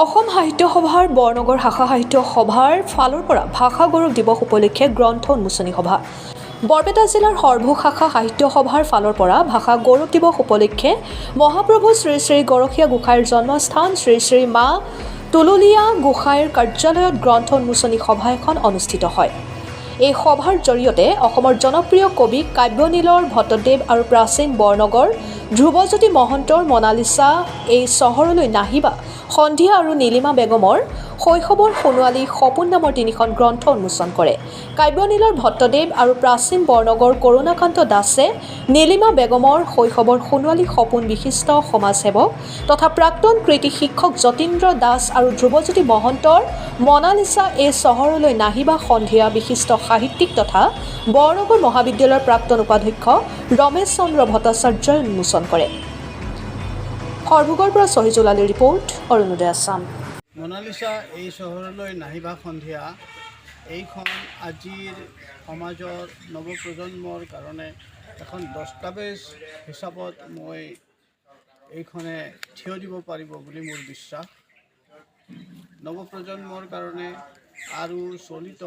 অসম সাহিত্য সভাৰ বৰনগৰ শাখা সাহিত্য সভাৰ ফালৰ পৰা ভাষা গৌৰৱ দিৱস উপলক্ষে গ্ৰন্থ উন্মোচনী সভা। বৰপেটা জিলাৰ সৰভোগ শাখা সাহিত্য সভাৰ ফালৰ পৰা ভাষা গৌৰৱ দিৱস উপলক্ষে মহাপ্ৰভু শ্ৰী শ্ৰী গৰখীয়া গোসাঁইৰ জন্মস্থান শ্ৰী শ্ৰী মা তুলুলীয়া গোসাঁইৰ কাৰ্যালয়ত গ্ৰন্থ উন্মোচনী সভা এখন অনুষ্ঠিত হয়। এই সভাৰ জৰিয়তে অসমৰ জনপ্ৰিয় কবি কাব্যনীলৰ ভট্টদেৱ আৰু প্ৰাচীন বৰনগৰ ধ্ৰুৱজ্যোতি মহন্তৰ মনালিছা এই চহৰলৈ নাহিবা সন্ধিয়া আৰু নীলিমা বেগমৰ শৈশৱৰ সোণোৱালী সপোন নামৰ তিনিখন গ্ৰন্থ উন্মোচন কৰে। কাব্যনীলৰ ভট্টদেৱ আৰু প্ৰাচীন বৰনগৰ কৰুণাকান্ত দাসে নীলিমা বেগমৰ শৈশৱৰ সোণোৱালী সপোন বিশিষ্ট সমাজসেৱক তথা প্ৰাক্তন কৃতি শিক্ষক যতীন্দ্ৰ দাস আৰু ধ্ৰুৱজ্যোতি মহন্তৰ মনালিছা এই চহৰলৈ নাহিবা সন্ধিয়া বিশিষ্ট সাহিত্যিক তথা বৰনগৰ মহাবিদ্যালয়ৰ প্ৰাক্তন উপাধ্যক্ষ ৰমেশ চন্দ্ৰ ভট্টাচাৰ্যই উন্মোচন কৰে। সৰভোগৰ পৰা শহীদুল আলীৰ ৰিপৰ্ট, অৰুণোদয় আছাম। মনালিছা এই চহৰলৈ নাহিবা সন্ধিয়া এইখন আজিৰ সমাজৰ নৱপ্ৰজন্মৰ কাৰণে এখন দস্তাবেজ হিচাপত মই এইখনে থিয় দিব পাৰিব বুলি মোৰ বিশ্বাস। নৱপ্ৰজন্মৰ কাৰণে আৰু চলিত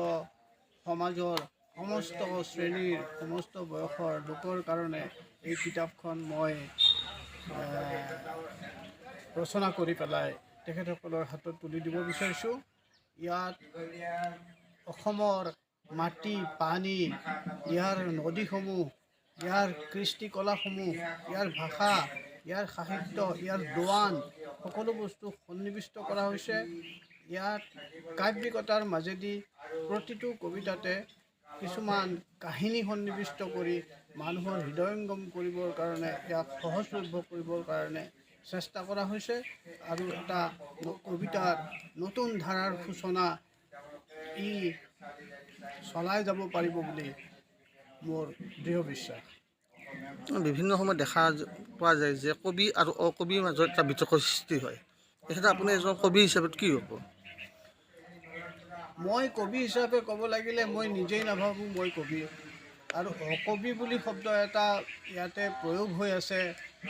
সমাজৰ সমস্ত শ্ৰেণীৰ সমস্ত বয়সৰ লোকৰ কাৰণে এই কিতাপখন মই ৰচনা কৰি পেলাই তেখেতসকলৰ হাতত তুলি দিব বিচাৰিছোঁ। ইয়াত অসমৰ মাটি পানী, ইয়াৰ নদীসমূহ, ইয়াৰ কৃষ্টি কলাসমূহ, ইয়াৰ ভাষা, ইয়াৰ সাহিত্য, ইয়াৰ দোৱান সকলো বস্তু সন্নিৱিষ্ট কৰা হৈছে। ইয়াত কাব্যিকতাৰ মাজেদি প্ৰতিটো কবিতাতে কিছুমান কাহিনী সন্নিৱিষ্ট কৰি মানুহৰ হৃদয়ংগম কৰিবৰ কাৰণে, ইয়াক সহজলভ্য কৰিবৰ কাৰণে চেষ্টা কৰা হৈছে আৰু এটা কবিতাৰ নতুন ধাৰাৰ সূচনা ই চলাই যাব পাৰিব বুলি মোৰ দৃঢ় বিশ্বাস। বিভিন্ন সময়ত দেখা পোৱা যায় যে কবি আৰু অকবিৰ মাজত এটা বিতৰ্কৰ সৃষ্টি হয়। তেখেতে আপুনি এজন কবি হিচাপে কি হ'ব? মই কবি হিচাপে ক'ব লাগিলে মই নিজেই নাভাবোঁ মই কবি, আৰু অকবি বুলি শব্দ এটা ইয়াতে প্ৰয়োগ হৈ আছে,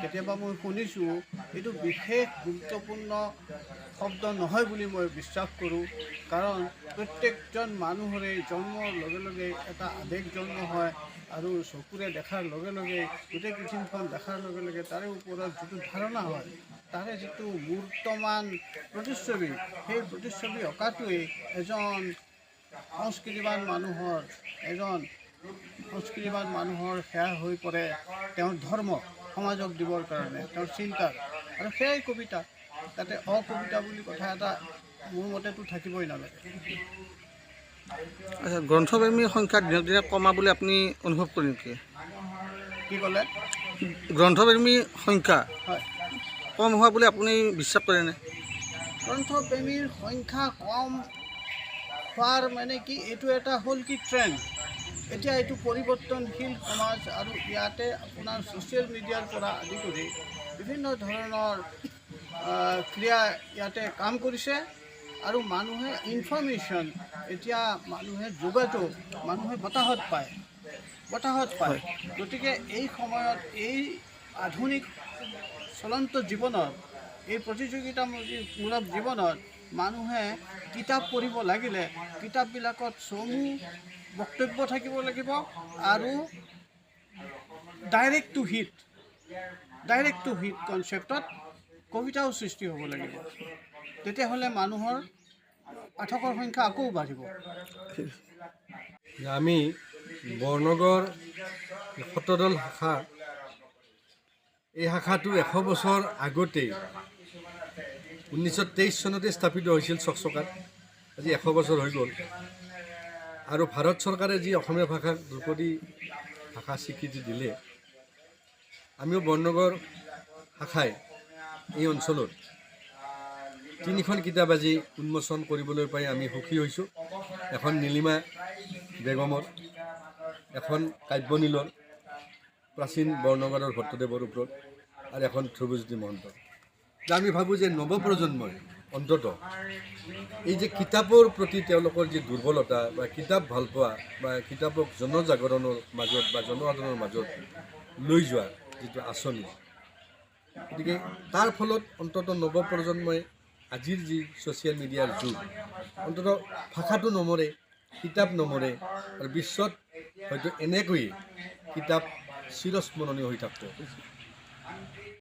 কেতিয়াবা মই শুনিছোঁ। এইটো বিশেষ গুৰুত্বপূৰ্ণ শব্দ নহয় বুলি মই বিশ্বাস কৰোঁ, কাৰণ প্ৰত্যেকজন মানুহৰে জন্মৰ লগে লগে এটা আৱেগ জন্ম হয় আৰু চকুৰে দেখাৰ লগে লগে গোটেই পৃথিৱীখন দেখাৰ লগে লগে তাৰে ওপৰত যিটো ধাৰণা হয়, তাৰে যিটো মূৰ্তমান প্ৰতিচ্ছবি, সেই প্ৰতিচ্ছবি অঁকাটোৱেই এজন সংস্কৃতিবান মানুহৰ সেয়া হৈ পৰে তেওঁৰ ধৰ্ম সমাজক দিবৰ কাৰণে, তেওঁৰ চিন্তাৰ, আৰু সেয়াই কবিতা। তাতে অকবিতা বুলি কথা এটা মোৰ মতেতো থাকিবই নালাগে। আচ্ছা, গ্ৰন্থপ্ৰেমীৰ সংখ্যা দিনক দিনে কমা বুলি আপুনি অনুভৱ কৰে নেকি? কি ক'লে? গ্ৰন্থপ্ৰেমীৰ সংখ্যা হয়, কম হোৱা বুলি আপুনি বিশ্বাস কৰেনে? গ্ৰন্থপ্ৰেমীৰ সংখ্যা কম হোৱাৰ মানে কি, এইটো এটা হ'ল কি ট্ৰেণ্ড। এতিয়া এইটো পৰিৱৰ্তনশীল সমাজ, আৰু ইয়াতে আপোনাৰ ছ'চিয়েল মিডিয়াৰ পৰা আদি কৰি বিভিন্ন ধৰণৰ ক্ৰিয়া ইয়াতে কাম কৰিছে, আৰু মানুহে ইনফৰ্মেশ্যন, এতিয়া মানুহে যোগাযোগ মানুহে বতাহত পায়। গতিকে এই সময়ত এই আধুনিক চলন্ত জীৱনত, এই প্ৰতিযোগিতামূলক জীৱনত মানুহে কিতাপ পঢ়িব লাগিলে কিতাপবিলাকত চমু বক্তব্য থাকিব লাগিব, আৰু ডাইৰেক্ট টু হিট কনচেপ্টত কবিতাও সৃষ্টি হ'ব লাগিব। তেতিয়াহ'লে মানুহৰ পাঠকৰ সংখ্যা আকৌ বাঢ়িব। আমি বৰনগৰ সত্ৰদল শাখা, এই শাখাটো 100 বছৰ আগতেই 1923 চনতে স্থাপিত হৈছিল চকচকাত। আজি 100 বছৰ হৈ গ'ল, আৰু ভাৰত চৰকাৰে যি অসমীয়া ভাষাক ধ্ৰুপদী ভাষা স্বীকৃতি দিলে, আমিও বৰনগৰ শাখাই এই অঞ্চলত 3খন কিতাপ আজি উন্মোচন কৰিবলৈ পাই আমি সুখী হৈছোঁ। এখন নীলিমা বেগমৰ, এখন কাব্যনীলৰ প্ৰাচীন বৰনগৰৰ ভট্টদেৱৰ ওপৰত, আৰু এখন ধ্ৰুৱজ্যোতি মহন্তৰ। আমি ভাবোঁ যে নৱপ্ৰজন্মই অন্ততঃ এই যে কিতাপৰ প্ৰতি তেওঁলোকৰ যি দুৰ্বলতা বা কিতাপ ভালপোৱা বা কিতাপক জনজাগৰণৰ মাজত বা জনসাধাৰণৰ মাজত লৈ যোৱাৰ যিটো আঁচনি, গতিকে তাৰ ফলত অন্ততঃ নৱপ্ৰজন্মই আজিৰ যি ছ'চিয়েল মিডিয়াৰ যুগ অন্ততঃ ভাষাটো নমৰে, কিতাপ নমৰে আৰু বিশ্বত হয়তো এনেকৈয়ে কিতাপ চিৰস্মৰণীয় হৈ থাকিব।